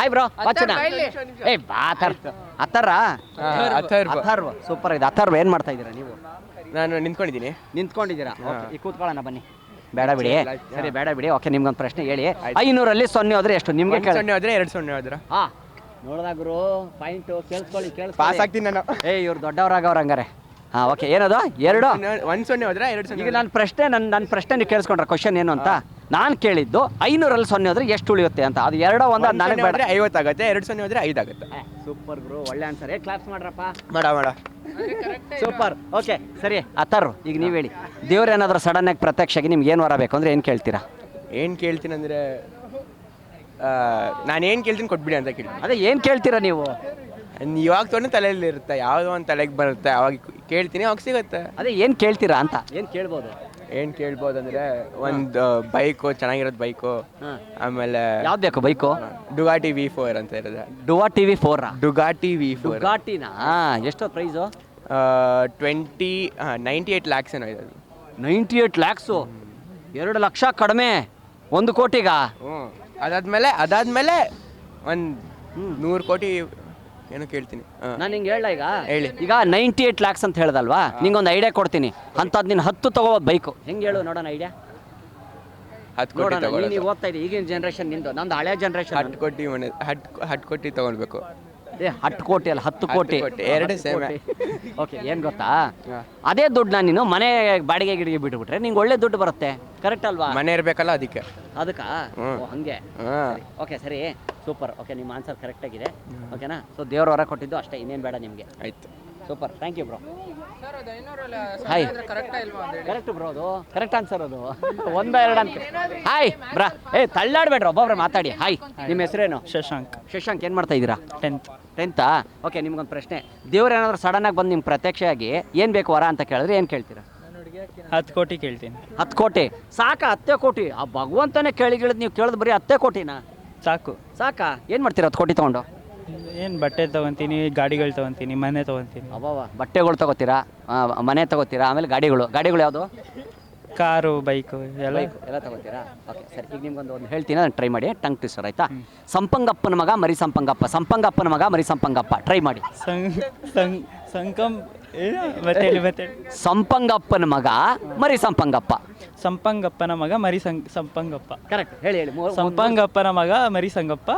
Hi bro ವಚನ ಏ Atharva super ಇದೆ. ಅಥರ್ವ ಏನು ಮಾಡ್ತಾ ಇದ್ದೀರಾ ನೀವು? ನಾನು ನಿಂತ್ಕೊಂಡಿದ್ದೀರಾ? ಈ ಕೂತ್ಕೊಳ್ಳೋಣ ಬನ್ನಿ. ಬೇಡ ಬಿಡಿ, ಸರಿ ಬೇಡ ಬಿಡಿ. ಓಕೆ, ನಿಮ್ಗೊಂದು ಪ್ರಶ್ನೆ ಹೇಳಿ. 500ರಲ್ಲಿ 0 ಹೋದ್ರೆ ಎಷ್ಟು? ನಿಮ್ಗೆ 0 ಹೋದ್ರೆ 2 0 ಹೋದ್ರ ನೋಡಿದಾಗ್ರು ಪಾಯಿಂಟ್ ಕೇಳಿಸ್ಕೊಳ್ಳಿ ಪಾಸ್ ಆಗ್ತೀನಿ ನಾನು. ಇವ್ರು ದೊಡ್ಡವರಾಗವ್ರ ಹಂಗಾರೆ. ಓಕೆ, ಏನದು 2 1 0 ಹೋದ್ರೆ 2 0. ಈಗ ನನ್ನ ಪ್ರಶ್ನೆ ನೀವು ಕೇಳಿಸ್ಕೊಂಡ್ರೆ ಕ್ವಶನ್ ಏನು ಅಂತ ನಾನು ಕೇಳಿದ್ದು 500ರಲ್ಲಿ 0 ಹೋದ್ರೆ ಎಷ್ಟು ಉಳಿಯುತ್ತೆ ಅಂತ. ಅದು 2 1 ನನಗೆ ಬೇಡ. 50 ಆಗುತ್ತೆ. 2 0 ಹೋದ್ರೆ 5 ಆಗುತ್ತೆ. ಸೂಪರ್ ಬ್ರೋ, ಒಳ್ಳೆ ಆನ್ಸರ್. ಕ್ಲಾಪ್ಸ್ ಮಾಡ್ರಪ್ಪ. ಮಾಡ ಸೂಪರ್. ಓಕೆ ಸರಿ, ಅಥರ್ವ ಈಗ ನೀವು ಹೇಳಿ. ದೇವ್ರು ಏನಾದರೂ ಸಡನ್ ಆಗಿ ಪ್ರತ್ಯಕ್ಷ ಆಗಿ ನಿಮ್ಗೆ ಏನು ವರ ಬೇಕು ಅಂದ್ರೆ ಏನು ಕೇಳ್ತೀರಾ? ಏನು ಕೇಳ್ತೀನಿ ಅಂದರೆ ನಾನು ಏನು ಕೇಳ್ತೀನಿ ಕೊಟ್ಬಿಡಿ ಅಂತ ಕೇಳಿ. ಅದೇ ಏನು ಕೇಳ್ತೀರಾ ನೀವು? ಇವಾಗ ತೊಗೊಂಡು ತಲೆಯಲ್ಲಿ ಇರುತ್ತೆ, ಯಾವುದೋ ಒಂದು ತಲೆಗೆ ಬರುತ್ತೆ, ಅವಾಗ ಕೇಳ್ತೀನಿ, ಅವಾಗ ಸಿಗುತ್ತೆ. ಅದೇ ಏನು ಕೇಳ್ತೀರಾ ಅಂತ. ಏನು ಕೇಳ್ಬೋದು? ಏನು ಕೇಳ್ಬೋದು ಅಂದರೆ ಒಂದು ಬೈಕು, ಚೆನ್ನಾಗಿರೋದು ಬೈಕು. ಆಮೇಲೆ ಯಾವ್ದು ಬೇಕು ಬೈಕು? ಡುಗಾಟಿ V4 ಅಂತ ಇರೋದು. ಡುಗಾಟಿ V4? ಡುಗಾಟಿ V4. ಡುಗಾಟಿನಾ? ಎಷ್ಟು ಪ್ರೈಸು? 98 lakhs ಏನೋ ಇದೆ. 98 lakhs? 2 ಲಕ್ಷ ಕಡಿಮೆ 1 ಕೋಟಿಗ? ಅದಾದ್ಮೇಲೆ ಒಂದು 100 ಕೋಟಿ ಏನೋ ಕೇಳ್ತೀನಿ. ನಾನು ಹಿಂಗೆ ಹೇಳ ಹೇಳಿ. ಈಗ 98 lakhs ಅಂತ ಹೇಳ್ದಲ್ವಾ, ನಿಂಗೊಂದು ಐಡಿಯಾ ಕೊಡ್ತೀನಿ. ಅಂಥದ್ದು ನೀನು 10 ತಗೋಬೋದು ಬೈಕು. ಹೆಂಗೆ ಹೇಳು ನೋಡೋಣ ಐಡಿಯಾ. 10 ಕೋಟಿ ತಗೊಳ್ಳೋದು. ನೀವು ಓದ್ತಾ ಇದ್ದೀವಿ ಈಗಿನ ಜನ್ರೇಷನ್, ನಿಂದು ನಂದು ಹಳೆ ಜನ್ರೇಷನ್. 10 ಕೋಟಿ 10 ಕೋಟಿ ತಗೊಳ್ಬೇಕು. 10 ಕೋಟಿ ಅಲ್ಲ, 10 ಕೋಟಿ. 2 ಸೇಮ್. ಓಕೆ, ಏನು ಗೊತ್ತಾ, ಅದೇ ದುಡ್ಡನ್ನ ನೀನು ಮನೆ ಬಾಡಿಗೆ ಗಿಡಿಗೆ ಬಿಟ್ಬಿಟ್ರೆ ನಿಂಗೆ ಒಳ್ಳೆ ದುಡ್ಡು ಬರುತ್ತೆ. ಕರೆಕ್ಟ್ ಅಲ್ವಾ? ಮನೆ ಇರಬೇಕಲ್ಲ ಅದಕ್ಕೆ. ಹಂಗೆ. ಓಕೆ ಸರಿ, ಸೂಪರ್. ಓಕೆ, ನಿಮ್ಮ ಆನ್ಸರ್ ಕರೆಕ್ಟ್ ಆಗಿದೆ. ಓಕೆನಾ? ಸೊ ದೇವ್ರ ಹೊರ ಕೊಟ್ಟಿದ್ದು ಅಷ್ಟೇ, ಇನ್ನೇನು ಬೇಡ ನಿಮಗೆ. ಆಯ್ತು, super, thank you bro. Hi, correct bro, ಅದು ಕರೆಕ್ಟ್ ಆನ್ಸರ್. ಅದು 1 2 ಅಂತ. ಹಾಯ್ ಬ್ರಾ, ತಳ್ಳಾಡ್ಬೇಡ್ರಿ, ಒಬ್ಬೊಬ್ರೆ ಮಾತಾಡಿ. ಹಾಯ್, ನಿಮ್ಮ ಹೆಸರೇನು? ಶಶಾಂಕ್. ಏನು ಮಾಡ್ತಾ ಇದ್ದೀರಾ? 10th. ಓಕೆ, ನಿಮ್ಗೊಂದು ಪ್ರಶ್ನೆ. ದೇವ್ರು ಏನಾದರೂ ಸಡನ್ ಆಗಿ ಬಂದು ನಿಮ್ಗೆ ಪ್ರತ್ಯಕ್ಷ ಆಗಿ ಏನು ಬೇಕು ವರ ಅಂತ ಕೇಳಿದ್ರೆ ಏನು ಕೇಳ್ತೀರಾ? 10 ಕೋಟಿ ಕೇಳ್ತೀನಿ. 10 ಕೋಟಿ ಸಾಕಾ? 10 ಕೋಟಿ ಆ ಭಗವಂತನೇ ಕೇಳಿಗಿಳಿದು ನೀವು ಕೇಳಿದ್ ಬರೀ 10 ಕೋಟಿನಾ? ಸಾಕಾ? ಏನು ಮಾಡ್ತೀರಾ 10 ಕೋಟಿ ತೊಗೊಂಡು? ಏನು ಬಟ್ಟೆ ತೊಗೊತೀನಿ, ಗಾಡಿಗಳು ತೊಗೊತೀನಿ, ಮನೆ ತೊಗೊತೀನಿ. ಬಟ್ಟೆಗಳು ತಗೋತೀರಾ, ಮನೆ ತಗೋತೀರಾ, ಆಮೇಲೆ ಗಾಡಿಗಳು ಯಾವುದು? ಕಾರು, ಬೈಕು ಎಲ್ಲ ತಗೋತೀರಾ? ಓಕೆ ಸರಿ, ಈಗ ನಿಮ್ಗೊಂದು ಹೇಳ್ತೀನಿ, ನಾನು ಟ್ರೈ ಮಾಡಿ. ಟಂಗ್ ಟ್ವಿಸ್ಟರ್ ಆಯ್ತಾ? ಸಂಪಂಗಪ್ಪನ ಮಗ ಮರಿ ಸಂಪಂಗಪ್ಪ. ಸಂಪಂಗಪ್ಪನ ಮಗ ಮರಿ ಸಂಪಂಗಪ್ಪ. ಟ್ರೈ ಮಾಡಿ. ಸಂಪಂಗಪ್ಪನ ಮಗ ಮರಿ ಸಂಪಂಗಪ್ಪ. ಸಂಪಂಗಪ್ಪನ ಮಗ ಮರಿ ಸಂಪಂಗಪ್ಪ. ಕರೆಕ್ಟ್, ಹೇಳಿ. ಸಂಪಂಗಪ್ಪನ ಮಗ ಮರಿ ಸಂಗಪ್ಪ.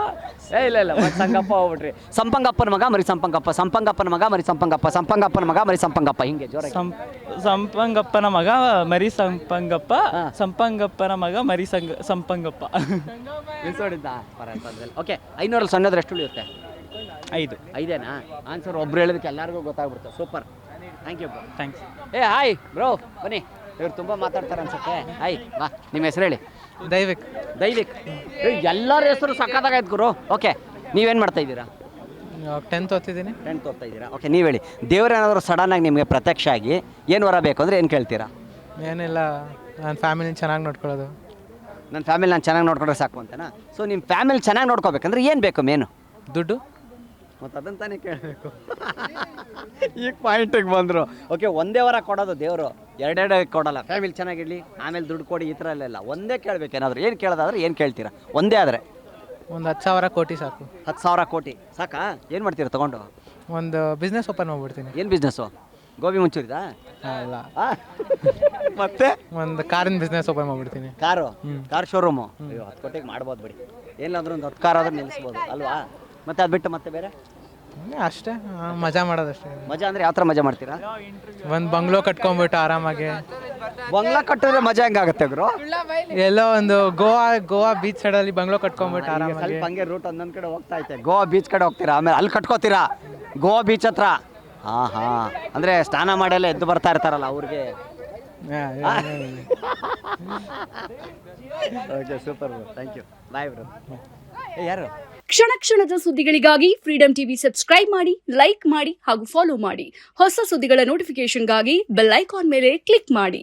ಇಲ್ಲ ಸಂಗಪ್ಪ ಹೋಗ್ಬಿಟ್ರಿ. ಸಂಪಂಗಪ್ಪನ ಮಗ ಮರಿ ಸಂಪಂಗಪ್ಪ. ಸಂಪಂಗಪ್ಪನ ಮಗ ಮರಿ ಸಂಪಂಗಪ್ಪ. ಸಂಪಂಗಪ್ಪನ ಮಗ ಮರಿ ಸಂಪಂಗಪ್ಪ. ಹಿಂಗೆ ಜೋರ. ಸಂಪಂಗಪ್ಪನ ಮಗ ಮರಿ ಸಂಪಂಗಪ್ಪ. ಸಂಪಂಗಪ್ಪನ ಮಗ ಮರಿ ಸಂಪಂಗಪ್ಪ. ಓಕೆ, 500ರಲ್ಲಿ 0 ಹೋದ್ರೆ ಎಷ್ಟು ಉಳಿಯುತ್ತೆ? 5. 5 ಆನ್ಸರ್. ಒಬ್ರು ಹೇಳಿದಕ್ಕೆ ಎಲ್ಲರಿಗೂ ಗೊತ್ತಾಗ್ಬಿಡುತ್ತೆ. Super, thank you bro. Thanks. Hi bro, ಬನ್ನಿ. ಇವ್ರು ತುಂಬ ಮಾತಾಡ್ತಾರೆ ಅನ್ಸುತ್ತೆ. ಹಾಯ್, ಬಾ. ನಿಮ್ಮ ಹೆಸರು ಹೇಳಿ. ದೈವಿಕ್. ಎಲ್ಲರ ಹೆಸರು ಸಕ್ಕತ್ತಾಗೈತೆ ಗುರು. ಓಕೆ, ನೀವೇನು ಮಾಡ್ತಾ ಇದ್ದೀರಾ? 10th ಓದ್ತಿದ್ದೀನಿ. 10th ಓದ್ತಾ ಇದ್ದೀರಾ? ಓಕೆ, ನೀವು ಹೇಳಿ. ದೇವರೇನಾದರೂ ಸಡನ್ನಾಗಿ ನಿಮಗೆ ಪ್ರತ್ಯಕ್ಷ ಆಗಿ ಏನು ವರ ಬೇಕು ಅಂದರೆ ಏನು ಕೇಳ್ತೀರಾ? ಏನಿಲ್ಲ, ನನ್ನ ಫ್ಯಾಮಿಲಿನ ಚೆನ್ನಾಗಿ ನೋಡ್ಕೊಳ್ಳೋದು. ನನ್ನ ಫ್ಯಾಮಿಲಿ ನಾನು ಚೆನ್ನಾಗಿ ನೋಡ್ಕೊಂಡ್ರೆ ಸಾಕು ಅಂತನಾ? ಸೊ ನಿಮ್ಮ ಫ್ಯಾಮಿಲಿ ಚೆನ್ನಾಗಿ ನೋಡ್ಕೋಬೇಕಂದ್ರೆ ಏನು ಬೇಕು ಮೇನು? ದುಡ್ಡು. ಮತ್ತು ಅದಂತಾನೆ ಕೇಳಬೇಕು. ಈಗ ಪಾಯಿಂಟಿಗೆ ಬಂದರು. ಓಕೆ, ಒಂದೇ ವರ ಕೊಡೋದು ದೇವರು, 2 ಕೊಡಲ್ಲ. ಫ್ಯಾಮಿಲಿ ಚೆನ್ನಾಗಿರಲಿ, ಆಮೇಲೆ ದುಡ್ಡು ಕೊಡಿ, ಈ ಥರ ಎಲ್ಲ ಒಂದೇ ಕೇಳಬೇಕೇನಾದರೂ. ಏನು ಕೇಳೋದಾದ್ರೆ ಏನು ಕೇಳ್ತೀರಾ? ಒಂದೇ ಆದರೆ ಒಂದು 10,000 ಕೋಟಿ ಸಾಕು. 10,000 ಕೋಟಿ ಸಾಕಾ? ಏನು ಮಾಡ್ತೀರಾ ತೊಗೊಂಡು? ಒಂದು ಬಿಸ್ನೆಸ್ ಓಪನ್ ಮಾಡ್ಬಿಡ್ತೀನಿ. ಏನು ಬಿಸ್ನೆಸ್ಸು? ಗೋಬಿ ಮಂಚೂರಿದಾ? ಇಲ್ಲ, ಮತ್ತೆ ಒಂದು ಕಾರಿನ ಬಿಸ್ನೆಸ್ ಓಪನ್ ಮಾಡ್ಬಿಡ್ತೀನಿ. Car showroom. 10 ಕೋಟಿಗೆ ಮಾಡ್ಬೋದು ಬಿಡಿ. ಏನಾದರೂ ಒಂದು 10 ಕಾರ್ ಆದ್ರೂ ನಿಲ್ಲಿಸ್ಬೋದು ಅಲ್ವಾ? ಮತ್ತೆ ಅದು ಬಿಟ್ಟು ಮತ್ತೆ ಬೇರೆ ಅಷ್ಟೇ, ಮಜಾ ಮಾಡೋದಷ್ಟೇ. ಮಜಾ ಅಂದರೆ ಯಾವ ಥರ ಮಜಾ ಮಾಡ್ತೀರಾ? ಒಂದು ಬಂಗ್ಲೋ ಕಟ್ಕೊಂಡ್ಬಿಟ್ಟು ಆರಾಮಾಗಿ. ಬಂಗ್ಲಾ ಕಟ್ಟಿದ್ರೆ ಮಜಾ ಹೆಂಗಾಗುತ್ತೆ ಗುರು? ಎಲ್ಲೋ ಒಂದು ಗೋವಾ ಬೀಚ್ ಸೈಡಲ್ಲಿ ಬಂಗ್ಲೋ ಕಟ್ಕೊಂಡ್ಬಿಟ್ಟು ಆರಾಮಾಗಿ. ಸ್ವಲ್ಪ ಹಂಗೆ ರೂಟ್ ಒಂದೊಂದು ಕಡೆ ಹೋಗ್ತಾ ಐತೆ. ಗೋವಾ ಬೀಚ್ ಕಡೆ ಹೋಗ್ತೀರಾ, ಆಮೇಲೆ ಅಲ್ಲಿ ಕಟ್ಕೋತೀರಾ ಗೋವಾ ಬೀಚ್ ಹತ್ರ. ಅಂದರೆ ಸ್ನಾನ ಮಾಡೆಲ್ಲ ಎದ್ದು ಬರ್ತಾ ಇರ್ತಾರಲ್ಲ ಅವ್ರಿಗೆ. Okay, super bro, thank you. Bye bro. ಯಾರು? ಕ್ಷಣದ ಸುದ್ದಿಗಳಿಗಾಗಿ ಫ್ರೀಡಂ ಟಿವಿ ಸಬ್ಸ್ಕ್ರೈಬ್ ಮಾಡಿ, ಲೈಕ್ ಮಾಡಿ ಹಾಗೂ ಫಾಲೋ ಮಾಡಿ. ಹೊಸ ಸುದ್ದಿಗಳ ನೋಟಿಫಿಕೇಶನ್ಗಾಗಿ ಬೆಲ್ ಐಕಾನ್ ಮೇಲೆ ಕ್ಲಿಕ್ ಮಾಡಿ.